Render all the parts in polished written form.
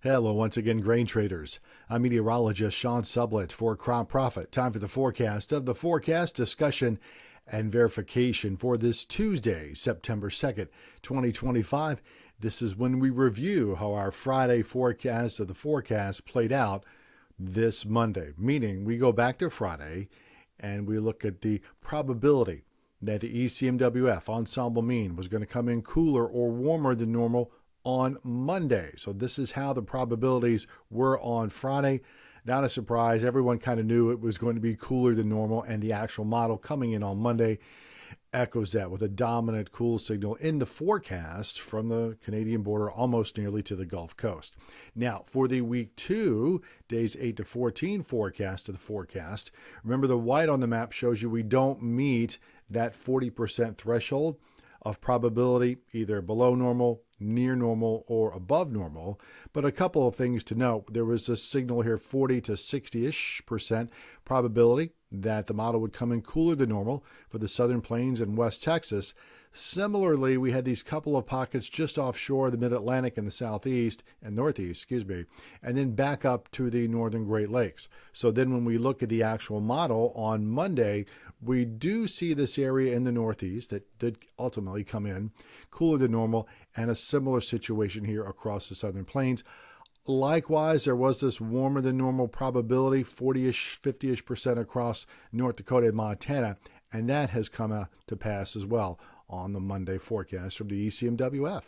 Hello once again, grain traders. I'm meteorologist Sean Sublette for CropProphet. Time for the forecast of the forecast discussion and verification for this Tuesday, September 2nd, 2025. This is when we review how our Friday forecast of the forecast played out this Monday, meaning we go back to Friday and we look at the probability that the ECMWF ensemble mean was going to come in cooler or warmer than normal on Monday. So this is how the probabilities were on Friday. Not a surprise. Everyone kind of knew it was going to be cooler than normal, and the actual model coming in on Monday echoes that with a dominant cool signal in the forecast from the Canadian border almost nearly to the Gulf Coast. Now, for the week 2, days 8 to 14 forecast of the forecast, remember the white on the map shows you we don't meet that 40% threshold of probability, either below normal, near normal, or above normal. But a couple of things to note. There was a signal here, 40 to 60-ish% probability that the model would come in cooler than normal for the southern plains and West Texas. Similarly, we had these couple of pockets just offshore the mid-Atlantic and the southeast and northeast, and then back up to the northern Great Lakes. So then when we look at the actual model on Monday, we do see this area in the northeast that did ultimately come in cooler than normal, and a similar situation here across the southern plains. Likewise, there was this warmer than normal probability, 40-ish, 50-ish% across North Dakota and Montana, and that has come out to pass as well on the Monday forecast from the ECMWF.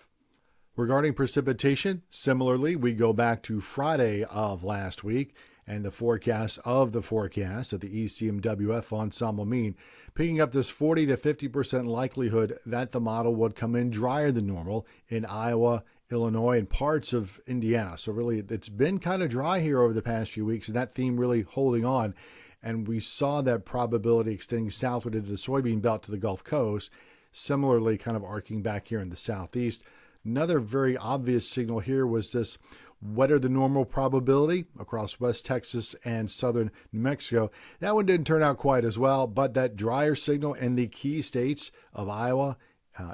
Regarding precipitation, similarly, we go back to Friday of last week and the forecast of the ECMWF ensemble mean, picking up this 40 to 50% likelihood that the model would come in drier than normal in Iowa, Illinois, and parts of Indiana. So really, it's been kind of dry here over the past few weeks, and that theme really holding on. And we saw that probability extending southward into the soybean belt to the Gulf Coast, similarly kind of arcing back here in the southeast. Another very obvious signal here was this wetter than normal probability across West Texas and southern New Mexico. That one didn't turn out quite as well, but that drier signal in the key states of Iowa,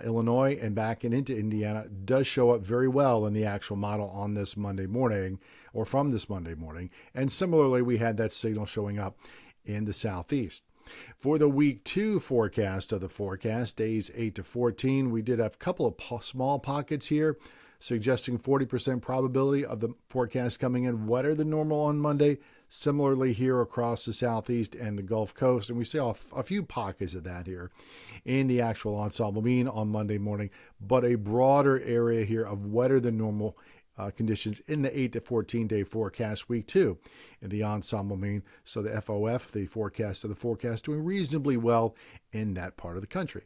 Illinois, and back and into Indiana does show up very well in the actual model on this Monday morning, or from this Monday morning. And similarly, we had that signal showing up in the southeast. For the week 2 forecast of the forecast, days 8 to 14, we did have a couple of small pockets here, suggesting 40% probability of the forecast coming in wetter than normal on Monday. Similarly here across the southeast and the Gulf Coast, and we saw a few pockets of that here in the actual ensemble mean on Monday morning, but a broader area here of wetter than normal conditions in the 8 to 14 day forecast week 2 in the ensemble mean. So the FOF, the forecast of the forecast, doing reasonably well in that part of the country.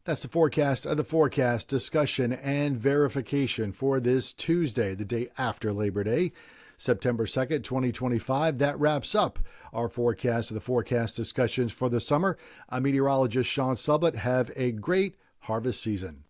That's the forecast of the forecast discussion and verification for this Tuesday, the day after Labor Day, September 2nd, 2025. That wraps up our forecast of the forecast discussions for the summer. I'm meteorologist Sean Sublette. Have a great harvest season.